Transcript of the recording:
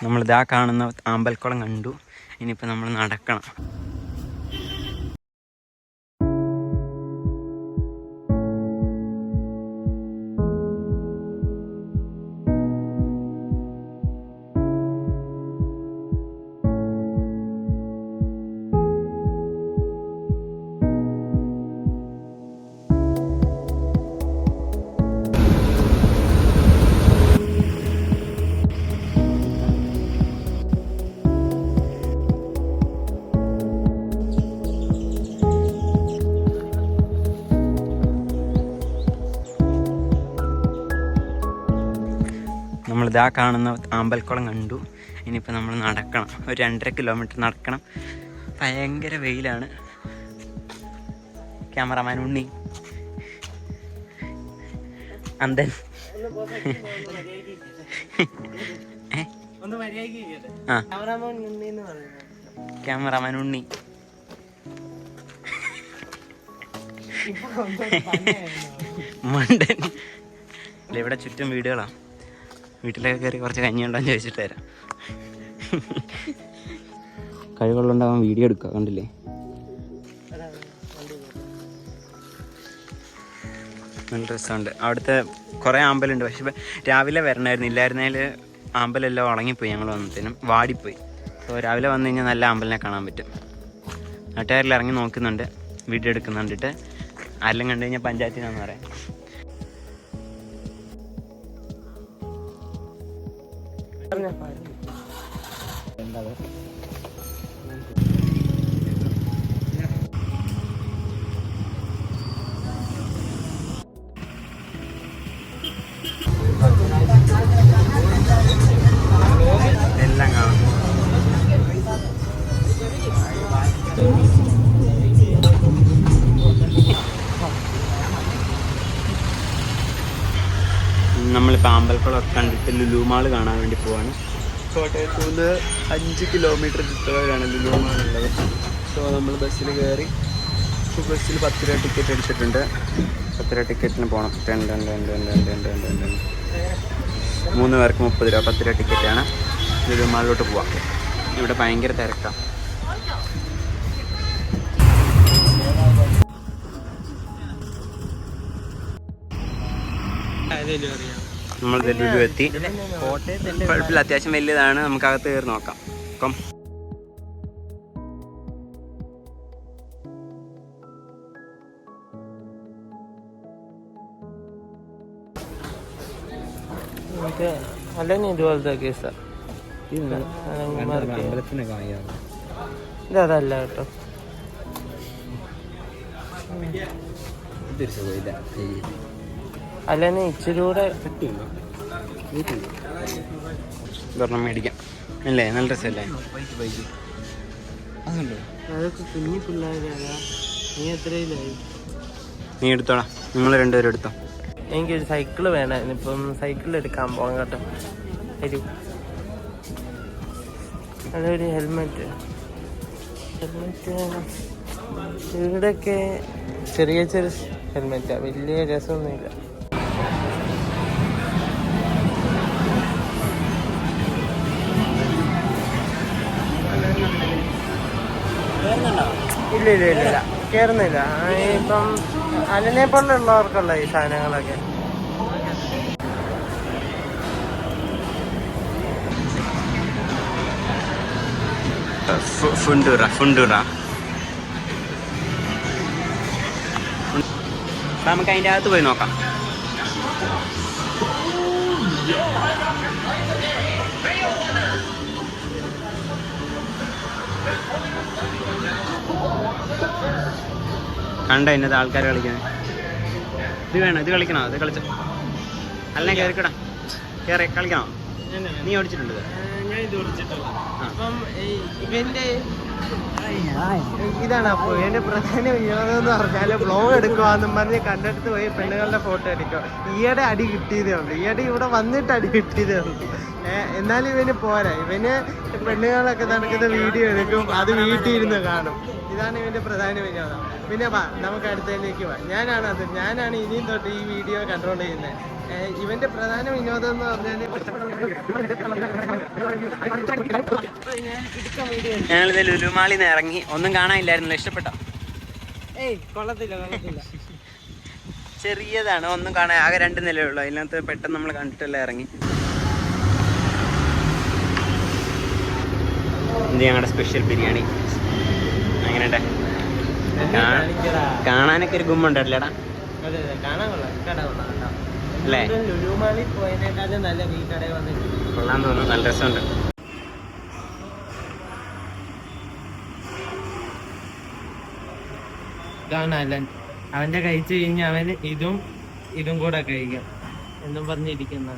നമ്മളിതാ കാണുന്ന അമ്പലക്കുളം കണ്ടു. ഇനിയിപ്പോൾ നമ്മൾ നടക്കണം. നമ്മളിതാ കാണുന്ന അമ്പലക്കുളം കണ്ടു. ഇനിയിപ്പോൾ നമ്മൾ നടക്കണം. ഒരു 2.5 കിലോമീറ്റർ നടക്കണം. ഭയങ്കര വെയിലാണ്. ക്യാമറമാൻ ഉണ്ണി അന്തൻ ക്യാമറമാൻ ഉണ്ണി മണ്ടൻ. ഇവിടെ ചുറ്റും വീടുകളാണ്. വീട്ടിലൊക്കെ കയറി കുറച്ച് കഞ്ഞിയുണ്ടോന്ന് ചോദിച്ചിട്ട് തരാം. കഴിവുള്ളതുകൊണ്ടാവാൻ വീഡിയോ എടുക്കുക. കണ്ടില്ലേ, നല്ല രസമുണ്ട്. അവിടുത്തെ കുറേ ആമ്പലുണ്ട്. പക്ഷെ രാവിലെ വരണമായിരുന്നു. ഇല്ലായിരുന്നതിൽ ആമ്പലെല്ലാം ഉണങ്ങിപ്പോയി. ഞങ്ങൾ വന്നതിനും വാടിപ്പോയി. സോ രാവിലെ വന്നു കഴിഞ്ഞാൽ നല്ല ആമ്പലിനെ കാണാൻ പറ്റും. നാട്ടുകാരിൽ ഇറങ്ങി നോക്കുന്നുണ്ട്, വീഡിയോ എടുക്കുന്നുണ്ടിട്ട്. ആരെല്ലാം കണ്ടു കഴിഞ്ഞാൽ പഞ്ചായത്തിനാന്ന് പറയാം. എല്ലാം കാണാം. നമ്മളിപ്പോൾ അമ്പലക്കുളമൊക്കെ കണ്ടിട്ട് ലുലു മാൾ കാണാൻ വേണ്ടി പോവാണ്. കോട്ടയത്ത് നിന്ന് 5 കിലോമീറ്റർ ചുറ്റളവിലാണ് ലുലു മാൾ ഉള്ളത്. സോ നമ്മൾ ബസ്സിൽ കയറി. ബസ്സിൽ 10 രൂപ ടിക്കറ്റ് അടിച്ചിട്ടുണ്ട്. 10 രൂപ ടിക്കറ്റിന് പോകണം. 3 പേർക്ക് 30 രൂപ. 10 രൂപ ടിക്കറ്റാണ്. ലുലു മാളിലോട്ട് പോവാം. ഇവിടെ ഭയങ്കര തിരക്കാണ്. നമ്മൾ ലുലു എത്തി. കുഴപ്പമില്ല, അത്യാവശ്യം വലിയതാണ്. നമുക്കകത്ത് കയറി നോക്കാം. kom. അല്ലെങ്കിൽ ഇതുപോലത്തെ കേസാ. ഇതല്ല കേട്ടോ. അല്ലെങ്കിൽ ഇച്ചിരി കൂടെ മേടിക്കാം അല്ലേ? നല്ല രസമല്ലേ? അതൊക്കെ കുഞ്ഞു പിള്ളേരാ. നീ എത്രയിലായി? നീ എടുത്തോളാം. നിങ്ങൾ രണ്ടുപേരും എടുത്തോ. എനിക്കൊരു സൈക്കിള് വേണമായിരുന്നു. ഇപ്പം സൈക്കിൾ എടുക്കാൻ പോകാം കേട്ടോ. അതൊരു ഹെൽമെറ്റ്. ഇവിടെയൊക്കെ ചെറിയ ചെറിയ ഹെൽമെറ്റാണ്. വലിയ രസമൊന്നുമില്ല. ഇല്ല കയറുന്നില്ല. ഇപ്പം അലനെ പോലുള്ളവർക്കുള്ള ഈ സാധനങ്ങളൊക്കെ. ഫുണ്ടുറ നമുക്ക് അതിൻ്റെ അകത്ത് പോയി നോക്കാം. കണ്ട ഇന്നത്തെ ആൾക്കാർ കളിക്കുന്നത്. ഇത് വേണം, ഇത് കളിക്കണോ? ഇത് കളിച്ചോ. അല്ലേ കയറിക്കടാ, കയറി കളിക്കണോ? നീ ഓടിച്ചിട്ടുണ്ട്? അപ്പം ഇവന്റെ ഇതാണ്. അപ്പോൾ എന്റെ പ്രധാന വിനോദം എന്ന് പറഞ്ഞാൽ വ്ളോഗ് എടുക്കുവാന്നും പറഞ്ഞ് കണ്ടെടുത്ത് പോയി പെണ്ണുങ്ങളുടെ ഫോട്ടോ എടുക്കുക. ഈയിടെ അടി കിട്ടിയതേ ഉള്ളൂ. ഈയിടെ ഇവിടെ വന്നിട്ട് അടി കിട്ടിയതേ ഉള്ളൂ. എന്നാലും ഇവന് പോരാ. ഇവന് പെണ്ണുങ്ങളൊക്കെ നടക്കുന്ന വീഡിയോ എടുക്കും, അത് വീട്ടിൽ ഇരുന്ന് കാണും. ഇതാണ് ഇവന്റെ പ്രധാന വിനോദം. പിന്നെ വാ നമുക്ക് അടുത്തതിലേക്ക് വാ. ഞാനാണ് ഇനിയും തൊട്ട് ഈ വീഡിയോ കൺട്രോൾ ചെയ്യുന്നത്. ഇവന്റെ പ്രധാന വിനോദം എന്ന് പറഞ്ഞാൽ ഞങ്ങളിത് ലുലുമാളിന്ന് ഇറങ്ങി, ഒന്നും കാണാനില്ലായിരുന്നല്ലോ. ഇഷ്ടപ്പെട്ടോ? കൊള്ളത്തില്ല. ചെറിയതാണ്, ഒന്നും കാണാൻ ആകെ 2 നിലയുള്ളൂ. അതിനകത്ത് പെട്ടെന്ന് നമ്മൾ കണ്ടിട്ടല്ലേ ഇറങ്ങി. ഇത് ഞങ്ങളുടെ സ്പെഷ്യൽ ബിരിയാണി. എങ്ങനെയുണ്ട്? കാണാനൊക്കെ ഒരു ഗുമ്മുണ്ടല്ലേടാ അല്ലേ? ലുലുമാളിൽ പോയതിനേക്കാളും നല്ല ഈ കടയിൽ വന്നിട്ട് കൊള്ളാന്ന് തോന്നുന്നു, നല്ല രസമുണ്ട്. കാണാൻ അവന്റെ കഴിച്ചു കഴിഞ്ഞാൽ അവന് ഇതും കൂടെ കഴിക്കാം എന്നും പറഞ്ഞിരിക്കുന്ന